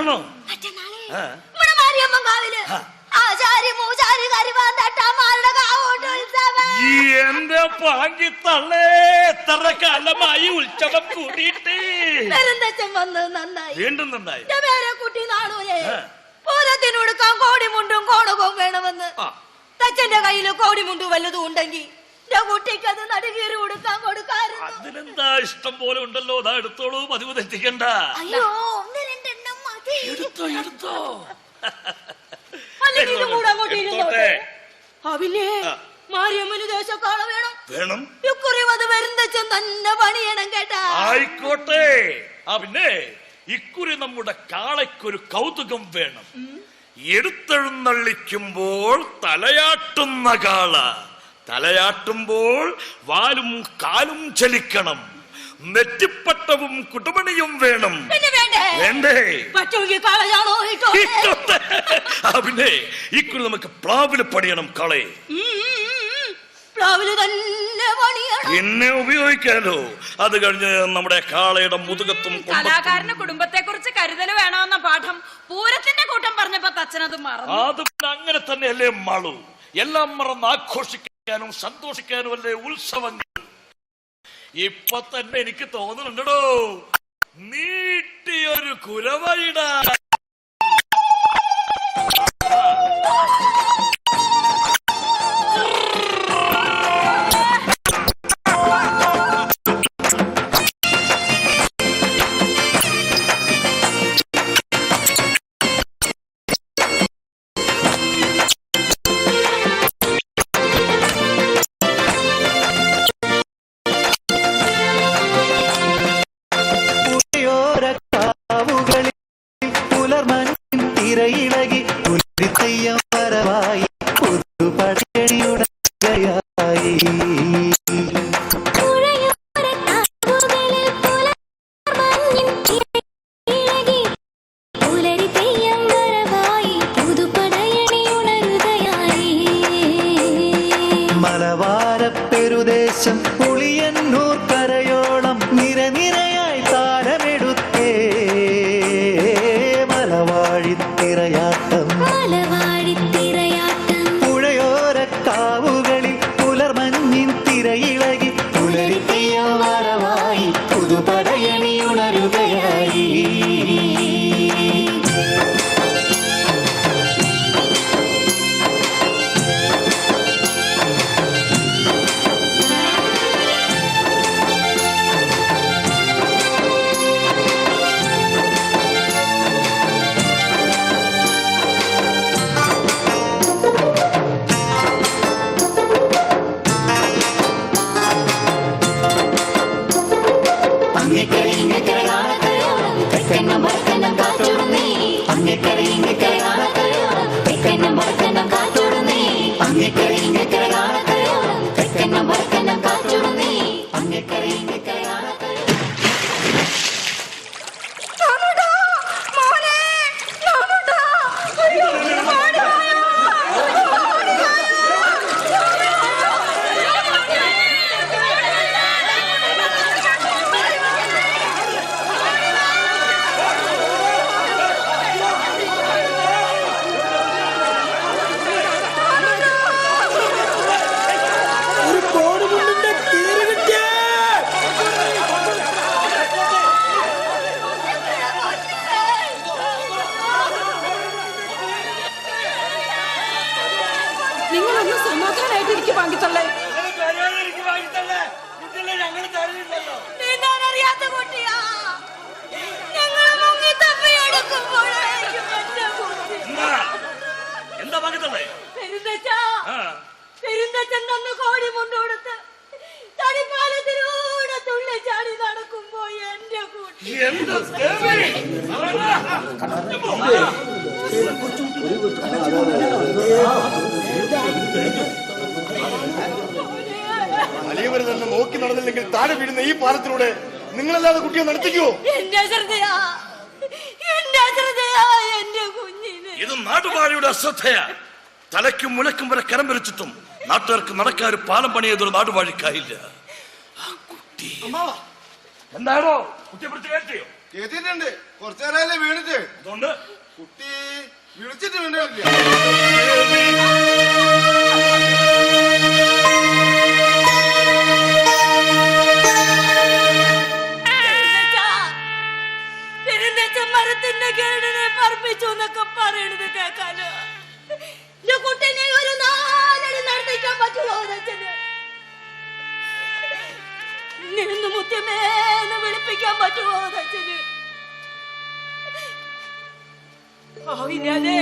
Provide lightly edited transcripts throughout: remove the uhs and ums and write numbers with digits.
ആണോ? എന്റെ പാങ്കിത്തള്ളേ, എത്ര കാലമായി ഉത്സവം കൂടിയിട്ട്. വീണ്ടും നന്നായി. കുട്ടി നാണൂലേ പൂരത്തിനൊടുക്കാൻ കോടിമുണ്ടും കോണകവും വേണമെന്ന്. തച്ചന്റെ കയ്യില് കോടിമുണ്ടു വല്ലതും ഉണ്ടെങ്കിൽ കുട്ടിക്ക് അത് നടുകീറി കൊടുക്കാൻ കൊടുക്കാറുണ്ട്. അതിനെന്താ, ഇഷ്ടം പോലെ ഉണ്ടല്ലോ. അതാ എടുത്തോളൂ, പതിവ് തെറ്റിക്കണ്ട. അയ്യോ, ഒന്ന് രണ്ടെണ്ണം മതി. എടുത്തോ എടുത്തോ. അല്ലെങ്കിൽ കൂടെ അങ്ങോട്ട് ഇരുന്നോട്ടെ. അവില്ലേ മാരിയമ്മന് ദേശക്കാള വേണം. വേണം. ഇക്കുറി അത് വരുന്നച്ചൻ തന്നെ പണിയണം കേട്ടാ. ആയിക്കോട്ടെ. പിന്നെ ഇക്കുറി നമ്മുടെ കാളയ്ക്കൊരു കൗതുകം വേണം. എടുത്തെഴുന്നള്ളിക്കുമ്പോൾ തലയാട്ടുന്ന കാള, തലയാട്ടുമ്പോൾ വാലും കാലും ചലിക്കണം. നെറ്റിപ്പട്ടവും കുടുമണിയും വേണം. വേണ്ടേ? പിന്നെ ഇക്കുറി നമുക്ക് പ്ലാവില് പണിയണം കാളയെ. എന്നെ ഉപയോഗിക്കാലോ. അത് കഴിഞ്ഞ് നമ്മുടെ കാളയുടെ മുതുകത്തും. കലാകാരന്റെ കുടുംബത്തെ കുറിച്ച് കരുതൽ വേണമെന്ന പാഠം പൂരത്തിന്റെ കൂട്ടം പറഞ്ഞപ്പോ തച്ചനത് മറന്നു. അത് അങ്ങനെ തന്നെയല്ലേ മാളു. എല്ലാം മറന്ന് ആഘോഷിക്കാനും സന്തോഷിക്കാനും അല്ലേ ഉത്സവങ്ങൾ. ഇപ്പൊ തന്നെ എനിക്ക് തോന്നുന്നുണ്ടോ നീട്ടിയൊരു കുരവയിടാ. മലവാരപ്പെരുദേശം പുളിയന്നൂർ കരയോളം നിരനിരയായി താരമെടുത്തേ മലവാഴിത്തിറയാട്ടം. പുഴയോരക്കാവുകളിൽ പുലർമഞ്ഞിൻ തിരയിളകി പുലരിത്തയ്യം വരവായി പുതുപടയണി ഉണരുകയായി. നിങ്ങളൊന്ന് സമാധാനായിട്ട് വാങ്ങിത്തള്ളേ. അറിയാത്ത കുട്ടിയാ. എന്താ വാങ്ങിത്തള്ളേ? പെരുന്തച്ചൻ തന്ന് കോടി മുണ്ട് കൊടുത്ത് തടിപ്പാലത്തിലൂടെ തുള്ളി ചാടി നടക്കുമ്പോ എന്റെ കുട്ടി. വലിയവർ തന്നെ നോക്കി നടന്നില്ലെങ്കിൽ താഴെ വീഴുന്ന ഈ പാലത്തിലൂടെ നിങ്ങളല്ലാതെ കുട്ടിയെ നടത്തിക്കോ? എന്റെ ശ്രദ്ധയാ, എന്റെ ശ്രദ്ധയാ, എന്റെ കുഞ്ഞിന്. ഇത് നാടുവാഴിയുടെ അശ്രദ്ധയാ. തലയ്ക്കും മുലക്കും വരെ കരം വലിച്ചിട്ടും നാട്ടുകാർക്ക് നടക്കാൻ ഒരു പാലം പണിയതൊരു നാടുവാഴിക്കായില്ല. ആ കുട്ടി എന്താണോ കുട്ടിയെ പിടിച്ച് കയറ്റിയോ? എത്തിയിട്ടുണ്ട്. കുറച്ചു നേരമല്ലേ വീണിട്ട്. അതുകൊണ്ട് കുട്ടി വിളിച്ചിട്ട് വീണില്ല. മരത്തിന്റെ കേടിനെ പറപ്പിച്ചു എന്നൊക്കെ പറയണത് കേൾക്കാലോ. എന്റെ കുട്ടീനെ ഒരു 4 അടി നടത്തിക്കാൻ പറ്റുമോ അച്ഛന്? നിന്ന് മുത്തമേന്ന് വിളിപ്പിക്കാൻ പറ്റുമോ അച്ഛന്? ആയില്ലേ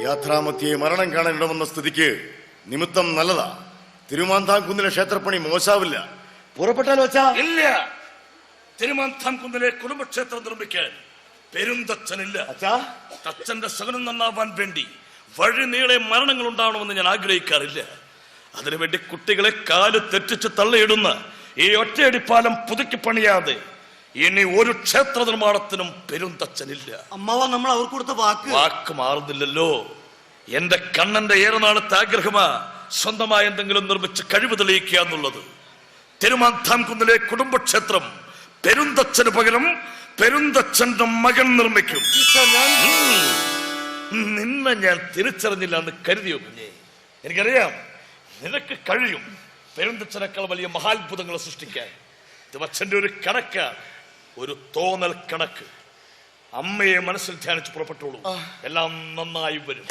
യാത്രാമധ്യേ മരണം കാണാൻ ഇടവന്ന സ്ഥിതിക്ക് നിമിത്തം നല്ലതാ. തിരുമാന്താംകുന്നിലെ ക്ഷേത്രപ്പണി മോശാവില്ല. പുറപ്പെട്ടാലോ അച്ഛാ? ഇല്ല. തിരുമാന്താംകുന്നിലെ കുടുംബക്ഷേത്രം നിർമ്മിക്കാൻ പെരുന്തച്ഛനില്ല. തച്ചന്റെ സകലം നന്നാവാൻ വേണ്ടി വഴി നീളെ മരണങ്ങൾ ഉണ്ടാവണമെന്ന് ഞാൻ ആഗ്രഹിക്കാറില്ല. അതിനുവേണ്ടി കുട്ടികളെ കാല് തെറ്റിച്ച് തള്ളിയിടുന്ന ഈ ഒറ്റയടിപ്പാലം പുതുക്കി പണിയാതെ ഇനി ഒരു ക്ഷേത്ര നിർമ്മാണത്തിനും പെരുന്തച്ഛനില്ല. അമ്മാവ നമ്മൾ അവർക്ക് കൊടുത്ത വാക്ക് മാറുന്നില്ലല്ലോ. എന്റെ കണ്ണന്റെ ഏറെ നാളത്തെ ആഗ്രഹമാ സ്വന്തമായി എന്തെങ്കിലും നിർമ്മിച്ച് കഴിവ് തെളിയിക്കുക എന്നുള്ളത്. തിരുമാന്താംകുന്നിലെ കുടുംബക്ഷേത്രം പെരുന്തച്ഛന് പകരം പെരുന്തച്ഛന്റെ മകൻ നിർമ്മിക്കും. നിന്നെ ഞാൻ തിരിച്ചറിഞ്ഞില്ല എന്ന് കരുതിയോ കുഞ്ഞെ? എനിക്കറിയാം നിനക്ക് കഴിയും പെരുന്തച്ഛനേക്കാൾ വലിയ മഹാത്ഭുതങ്ങൾ സൃഷ്ടിക്കാൻ. ഇത് അച്ഛന്റെ ഒരു കണക്ക്, ഒരു തോന്നൽ കണക്ക്. അമ്മയെ മനസ്സിൽ ധ്യാനിച്ച് പുറപ്പെട്ടോളൂ, എല്ലാം നന്നായി വരും.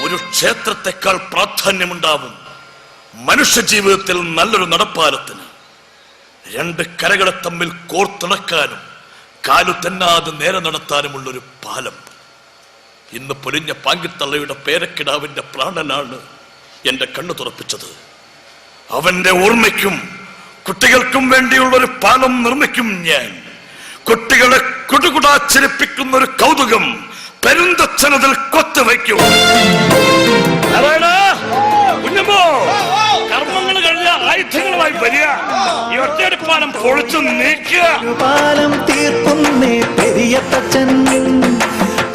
ഒരു ക്ഷേത്രത്തെക്കാൾ പ്രാധാന്യമുണ്ടാവും മനുഷ്യ ജീവിതത്തിൽ നല്ലൊരു നടപ്പാലത്തിന്. 2 കരകളെ തമ്മിൽ കോർത്തിണക്കാനും കാലു തെന്നാതെ നേരെ നടത്താനുമുള്ളൊരു പാലം. ഇന്ന് പൊലിഞ്ഞ പാങ്കിത്തള്ളയുടെ പേരക്കിടാവിന്റെ പ്രാണനാണ് എന്റെ കണ്ണു തുറപ്പിച്ചത്. അവന്റെ ഓർമ്മയ്ക്കും കുട്ടികൾക്കും വേണ്ടിയുള്ളൊരു പാലം നിർമ്മിക്കും ഞാൻ. കുട്ടികളെ കുടുകുടാ ചിരിപ്പിക്കുന്ന ഒരു കൗതുകം പെരുന്തച്ഛനതിൽ കൊത്തുവയ്ക്കും. കർമ്മങ്ങൾ കഴിഞ്ഞ ആയുധങ്ങളുമായി വരിക. ഈ ഒറ്റയടിപ്പാലം പൊളിച്ചു നീക്കുക. പാലം തീർക്കുന്നേ പെരിയത്തച്ഛൻ,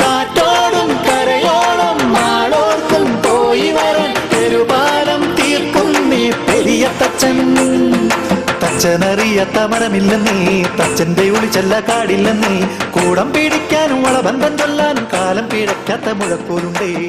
കാറ്റോടും കരയോടും നാടോർക്കും പോയി വരാൻ പെരുപാലം തീർക്കുന്നേ പെരിയത്തച്ഛൻ. തച്ചനറിയാത്ത മരമില്ലെന്നേ, തച്ചന്റെ ഒളിച്ചല്ല കാടില്ലെന്നേ, കൂടം പിടിക്കാനും വളബന്ധം ചൊല്ലാനും കാലം പിഴയ്ക്കാത്ത മുഴക്കൂലുണ്ടേ.